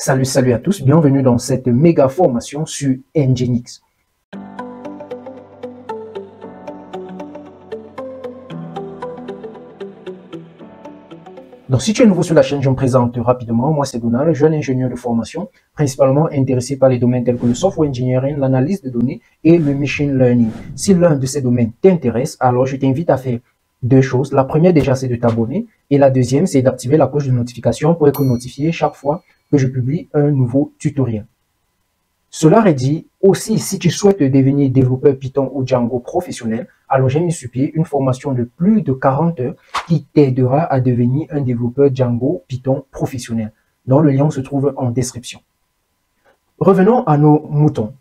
Salut à tous, bienvenue dans cette méga formation sur Nginx. Donc, si tu es nouveau sur la chaîne, je me présente rapidement. Moi, c'est Donald, jeune ingénieur de formation, principalement intéressé par les domaines tels que le software engineering, l'analyse de données et le machine learning. Si l'un de ces domaines t'intéresse, alors je t'invite à faire deux choses. La première, déjà, c'est de t'abonner. Et la deuxième, c'est d'activer la cloche de notification pour être notifié chaque fois que je publie un nouveau tutoriel. Cela est dit, aussi, si tu souhaites devenir développeur Python ou Django professionnel, alors j'ai mis sur pied une formation de plus de 40 heures qui t'aidera à devenir un développeur Django Python professionnel, dont le lien se trouve en description. Revenons à nos moutons.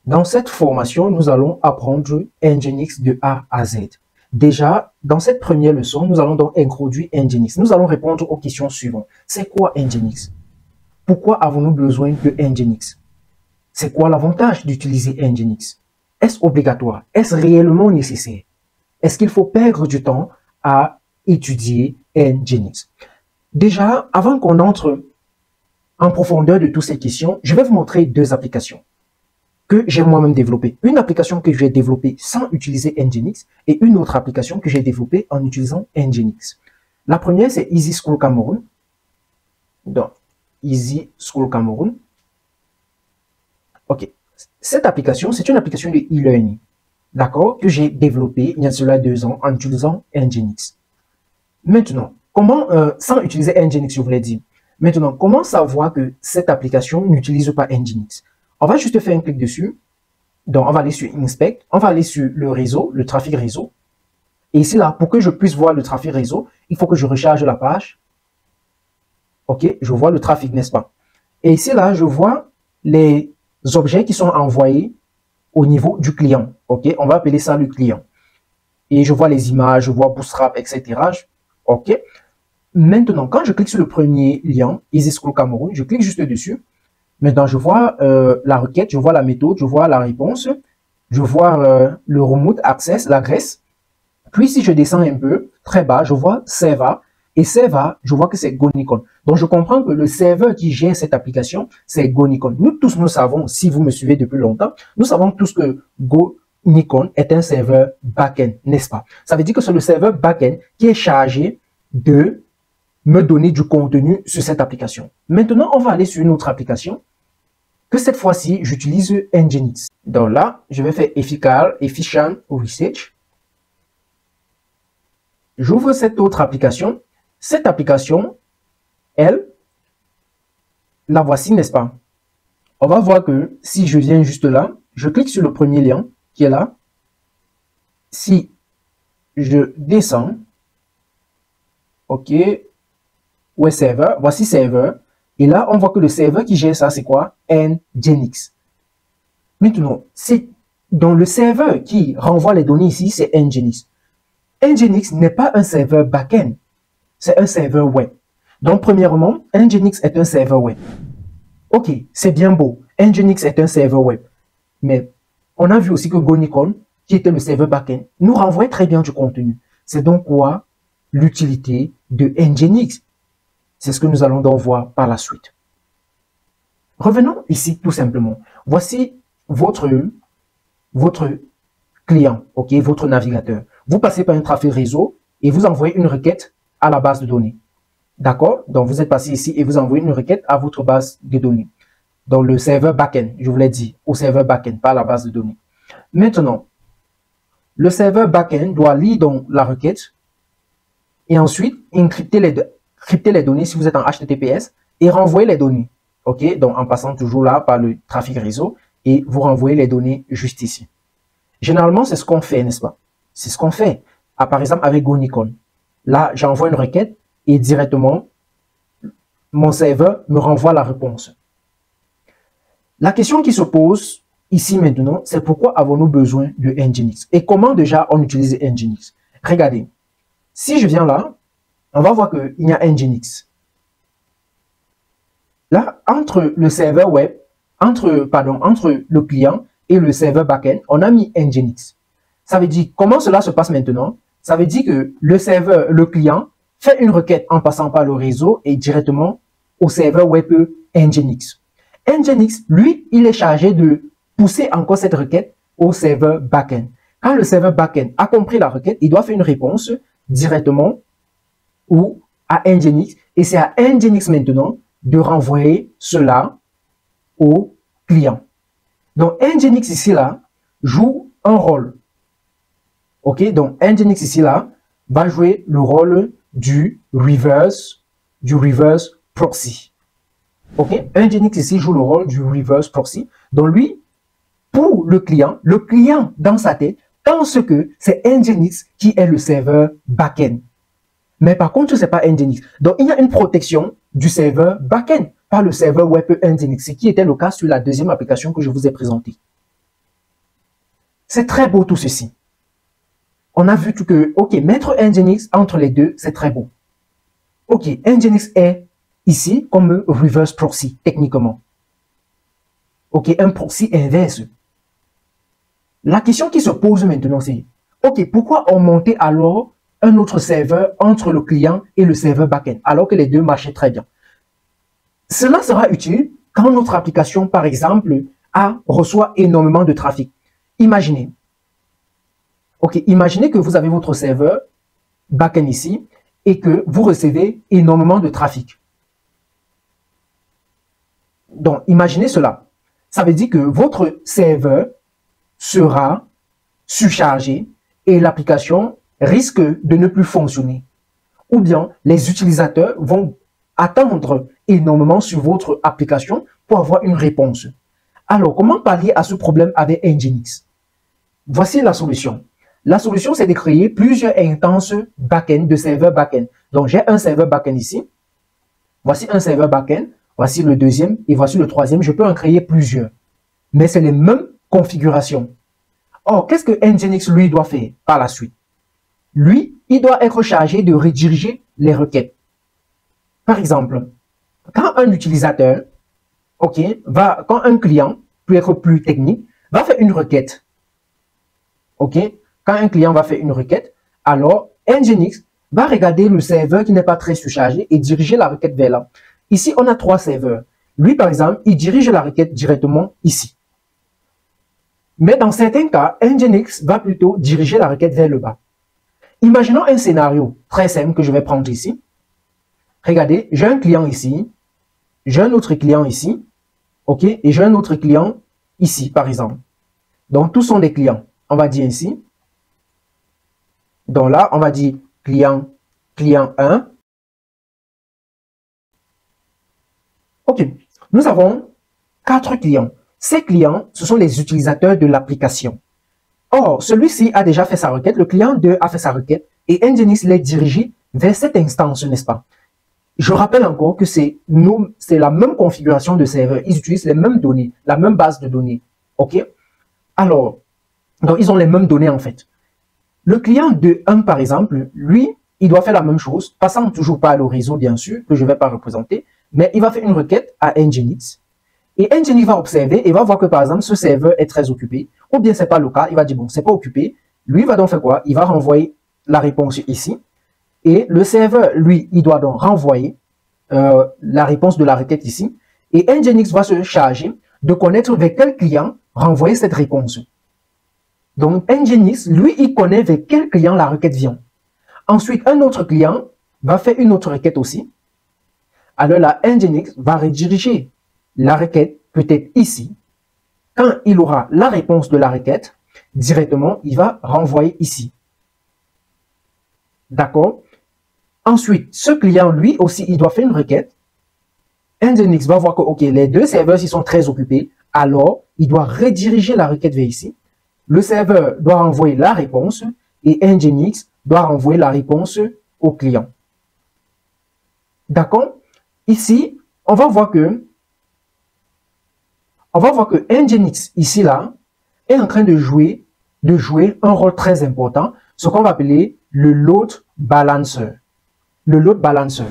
Dans cette formation, nous allons apprendre Nginx de A à Z. Déjà, dans cette première leçon, nous allons donc introduire Nginx. Nous allons répondre aux questions suivantes. C'est quoi Nginx? Pourquoi avons-nous besoin de Nginx? C'est quoi l'avantage d'utiliser Nginx? Est-ce obligatoire? Est-ce réellement nécessaire? Est-ce qu'il faut perdre du temps à étudier Nginx? Déjà, avant qu'on entre en profondeur de toutes ces questions, je vais vous montrer deux applications que j'ai moi-même développées. Une application que j'ai développée sans utiliser Nginx et une autre application que j'ai développée en utilisant Nginx. La première, c'est Easy School Cameroon. Donc, Easy School Cameroon. Ok. Cette application, c'est une application de e-learning, d'accord, que j'ai développée il y a cela 2 ans en utilisant Nginx. Maintenant, comment, sans utiliser Nginx, je vous l'ai dit. Maintenant, comment savoir que cette application n'utilise pas Nginx? On va juste faire un clic dessus. Donc, on va aller sur Inspect. On va aller sur le réseau, le trafic réseau. Et ici, là, pour que je puisse voir le trafic réseau, il faut que je recharge la page. Ok, je vois le trafic, n'est-ce pas? Et ici, là, je vois les objets qui sont envoyés au niveau du client. Ok, on va appeler ça le client. Et je vois les images, je vois Bootstrap, etc. Ok. Maintenant, quand je clique sur le premier lien, Easy School Cameroun, je clique juste dessus. Maintenant, je vois la requête, je vois la méthode, je vois la réponse, je vois le remote access, l'adresse. Puis, si je descends un peu, très bas, je vois Seva. Et Seva, je vois que c'est Gonicon. Donc, je comprends que le serveur qui gère cette application, c'est Gonicon. Nous tous, nous savons, si vous me suivez depuis longtemps, nous savons tous que Gonicon est un serveur back-end, n'est-ce pas? Ça veut dire que c'est le serveur back-end qui est chargé de me donner du contenu sur cette application. Maintenant, on va aller sur une autre application que cette fois-ci, j'utilise Nginx. Donc là, je vais faire Efficient Research. J'ouvre cette autre application. Cette application, elle, la voici, n'est-ce pas? On va voir que si je viens juste là, je clique sur le premier lien qui est là. Si je descends, ok, où est serveur? Voici serveur. Et là, on voit que le serveur qui gère ça, c'est quoi? Nginx. Maintenant, c'est dans le serveur qui renvoie les données ici, c'est Nginx. Nginx n'est pas un serveur back-end, c'est un serveur web. Donc, premièrement, Nginx est un serveur web. Ok, c'est bien beau. Nginx est un serveur web. Mais on a vu aussi que Gonicon, qui était le serveur back-end, nous renvoie très bien du contenu. C'est donc quoi l'utilité de Nginx? C'est ce que nous allons donc voir par la suite. Revenons ici tout simplement. Voici votre client, ok, votre navigateur. Vous passez par un trafic réseau et vous envoyez une requête à la base de données. D'accord? Donc, vous êtes passé ici et vous envoyez une requête à votre base de données. Dans le serveur back-end, je vous l'ai dit, au serveur back-end, pas à la base de données. Maintenant, le serveur back-end doit lire donc la requête et ensuite encrypter les données si vous êtes en HTTPS et renvoyer les données. Ok? Donc, en passant toujours là par le trafic réseau et vous renvoyez les données juste ici. Généralement, c'est ce qu'on fait, n'est-ce pas? C'est ce qu'on fait. Ah, par exemple, avec Gonicon. Là, j'envoie une requête et directement, mon serveur me renvoie la réponse. La question qui se pose ici maintenant, c'est pourquoi avons-nous besoin de Nginx? Et comment déjà on utilise Nginx? Regardez. Si je viens là, on va voir qu'il y a Nginx. Là, entre le serveur web, entre le client et le serveur backend, on a mis Nginx. Ça veut dire, comment cela se passe maintenant? Ça veut dire que le serveur, le client, fait une requête en passant par le réseau et directement au serveur web Nginx. Nginx, lui, il est chargé de pousser encore cette requête au serveur backend. Quand le serveur backend a compris la requête, il doit faire une réponse directement ou à Nginx, et c'est à Nginx maintenant de renvoyer cela au client. Donc Nginx ici là joue un rôle. Ok, donc Nginx ici là va jouer le rôle du reverse proxy. Ok, Nginx ici joue le rôle du reverse proxy. Donc lui, pour le client dans sa tête pense que c'est Nginx qui est le serveur backend. Mais par contre, ce n'est pas Nginx. Donc il y a une protection du serveur backend par le serveur web Nginx, ce qui était le cas sur la deuxième application que je vous ai présentée. C'est très beau tout ceci. On a vu que, ok, mettre Nginx entre les deux, c'est très beau. Ok, Nginx est ici comme reverse proxy, techniquement. Ok, un proxy inverse. La question qui se pose maintenant, c'est, ok, pourquoi on montait alors un autre serveur entre le client et le serveur backend, alors que les deux marchaient très bien? Cela sera utile quand notre application, par exemple, reçoit énormément de trafic. Imaginez. Ok, imaginez que vous avez votre serveur backend ici et que vous recevez énormément de trafic. Donc, imaginez cela. Ça veut dire que votre serveur sera surchargé et l'application risque de ne plus fonctionner. Ou bien, les utilisateurs vont attendre énormément sur votre application pour avoir une réponse. Alors, comment pallier à ce problème avec Nginx? Voici la solution. La solution, c'est de créer plusieurs instances backend de serveur backend. Donc, j'ai un serveur backend ici. Voici un serveur backend. Voici le deuxième et voici le troisième. Je peux en créer plusieurs. Mais c'est les mêmes configurations. Or, qu'est-ce que Nginx, lui, doit faire par la suite? Lui, il doit être chargé de rediriger les requêtes. Par exemple, quand un utilisateur, quand un client, pour être plus technique, va faire une requête, quand un client va faire une requête, alors Nginx va regarder le serveur qui n'est pas très surchargé et diriger la requête vers là. Ici, on a 3 serveurs. Lui, par exemple, il dirige la requête directement ici. Mais dans certains cas, Nginx va plutôt diriger la requête vers le bas. Imaginons un scénario très simple que je vais prendre ici. Regardez, j'ai un client ici, j'ai un autre client ici, et j'ai un autre client ici, par exemple. Donc, tous sont des clients. On va dire ici. Donc là, on va dire client 1. Ok, nous avons 4 clients. Ces clients, ce sont les utilisateurs de l'application. Or, celui-ci a déjà fait sa requête, le client 2 a fait sa requête et Nginx l'a dirigé vers cette instance, n'est-ce pas? Je rappelle encore que c'est la même configuration de serveur. Ils utilisent les mêmes données, la même base de données. Ok? Alors, donc ils ont les mêmes données en fait. Le client de 1, par exemple, lui, il doit faire la même chose, passant toujours par le réseau, bien sûr, que je ne vais pas représenter, mais il va faire une requête à Nginx. Et Nginx va observer et va voir que, par exemple, ce serveur est très occupé, ou bien c'est pas le cas, il va dire, bon, c'est pas occupé. Lui, il va donc faire quoi? Il va renvoyer la réponse ici. Et le serveur, lui, il doit donc renvoyer la réponse de la requête ici. Et Nginx va se charger de connaître vers quel client renvoyer cette réponse. Donc, Nginx, lui, il connaît vers quel client la requête vient. Ensuite, un autre client va faire une autre requête aussi. Alors là, Nginx va rediriger la requête peut-être ici. Quand il aura la réponse de la requête, directement, il va renvoyer ici. D'accord? Ensuite, ce client, lui aussi, il doit faire une requête. Nginx va voir que, ok, les deux serveurs, ils sont très occupés. Alors, il doit rediriger la requête vers ici. Le serveur doit renvoyer la réponse et Nginx doit renvoyer la réponse au client. D'accord? Ici, on va voir que Nginx, ici, là, est en train de jouer un rôle très important, ce qu'on va appeler le load balancer. Le load balancer,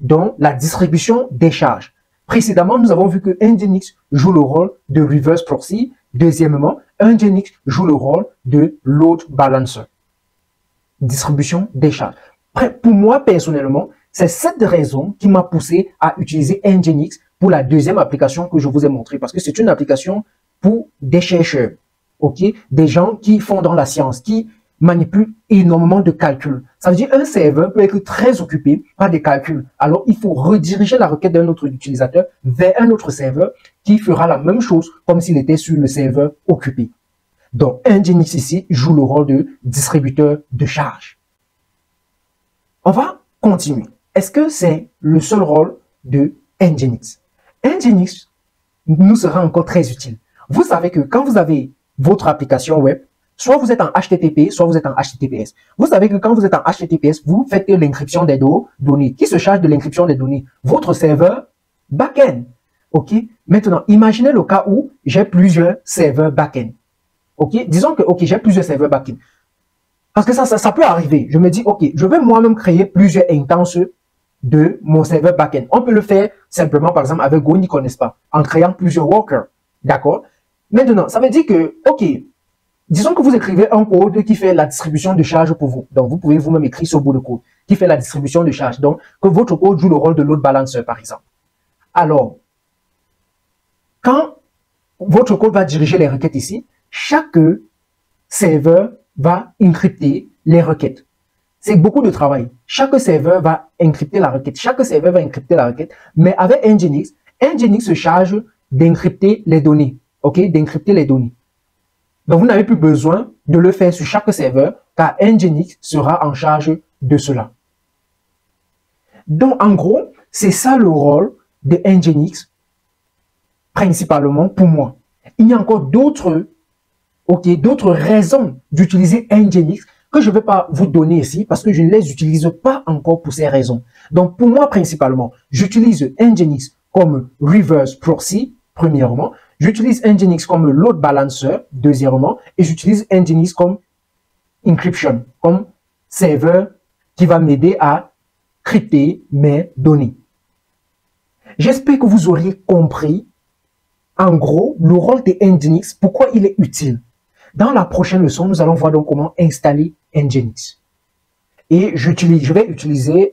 donc la distribution des charges. Précédemment, nous avons vu que Nginx joue le rôle de reverse proxy. Deuxièmement, Nginx joue le rôle de load balancer. Distribution des charges. Pour moi, personnellement, c'est cette raison qui m'a poussé à utiliser Nginx pour la deuxième application que je vous ai montrée, parce que c'est une application pour des chercheurs, ok, des gens qui font dans la science, qui manipulent énormément de calculs. Ça veut dire un serveur peut être très occupé par des calculs. Alors, il faut rediriger la requête d'un autre utilisateur vers un autre serveur qui fera la même chose comme s'il était sur le serveur occupé. Donc, Nginx ici joue le rôle de distributeur de charge. On va continuer. Est-ce que c'est le seul rôle de Nginx? Nginx nous sera encore très utile. Vous savez que quand vous avez votre application web, soit vous êtes en HTTP, soit vous êtes en HTTPS. Vous savez que quand vous êtes en HTTPS, vous faites l'encryption des données. Qui se charge de l'encryption des données? Votre serveur back-end. OK? Maintenant, imaginez le cas où j'ai plusieurs serveurs back-end. OK? Disons que, OK, j'ai plusieurs serveurs back-end. Parce que ça peut arriver. Je me dis, OK, je vais moi-même créer plusieurs instances de mon serveur back-end. On peut le faire simplement, par exemple, avec Gonico, n'est-ce pas? En créant plusieurs workers. D'accord? Maintenant, ça veut dire que, OK, disons que vous écrivez un code qui fait la distribution de charge pour vous. Donc, vous pouvez vous-même écrire ce bout de code qui fait la distribution de charge. Donc, que votre code joue le rôle de load balancer, par exemple. Alors, quand votre code va diriger les requêtes ici, chaque serveur va encrypter les requêtes. C'est beaucoup de travail. Chaque serveur va encrypter la requête. Chaque serveur va encrypter la requête. Mais avec Nginx, Nginx se charge d'encrypter les données. OK? D'encrypter les données. Donc, vous n'avez plus besoin de le faire sur chaque serveur, car Nginx sera en charge de cela. Donc, en gros, c'est ça le rôle de Nginx, principalement pour moi. Il y a encore d'autres raisons d'utiliser Nginx que je ne vais pas vous donner ici parce que je ne les utilise pas encore pour ces raisons. Donc, pour moi, principalement, j'utilise Nginx comme reverse proxy, premièrement. J'utilise Nginx comme load balancer, deuxièmement. Et j'utilise Nginx comme encryption, comme serveur qui va m'aider à crypter mes données. J'espère que vous auriez compris, en gros, le rôle de Nginx, pourquoi il est utile. Dans la prochaine leçon, nous allons voir donc comment installer Nginx. Et je vais utiliser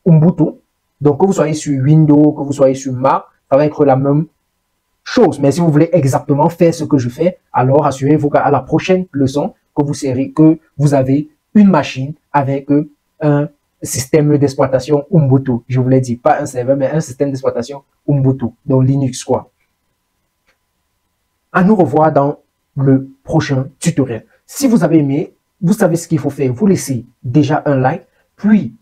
Ubuntu. Donc, que vous soyez sur Windows, que vous soyez sur Mac, ça va être la même chose. Mais si vous voulez exactement faire ce que je fais, alors assurez-vous qu'à la prochaine leçon, que vous avez une machine avec un système d'exploitation Ubuntu. Je vous l'ai dit, pas un serveur, mais un système d'exploitation Ubuntu, donc Linux quoi. À nous revoir dans le prochain tutoriel. Si vous avez aimé, vous savez ce qu'il faut faire. Vous laissez déjà un like, puis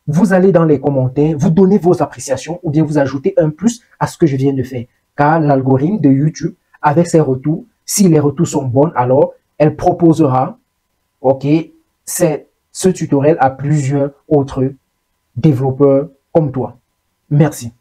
vous allez dans les commentaires, vous donnez vos appréciations ou bien vous ajoutez un plus à ce que je viens de faire. Car l'algorithme de YouTube, avec ses retours, si les retours sont bons, alors elle proposera, OK, ce tutoriel à plusieurs autres développeurs comme toi. Merci.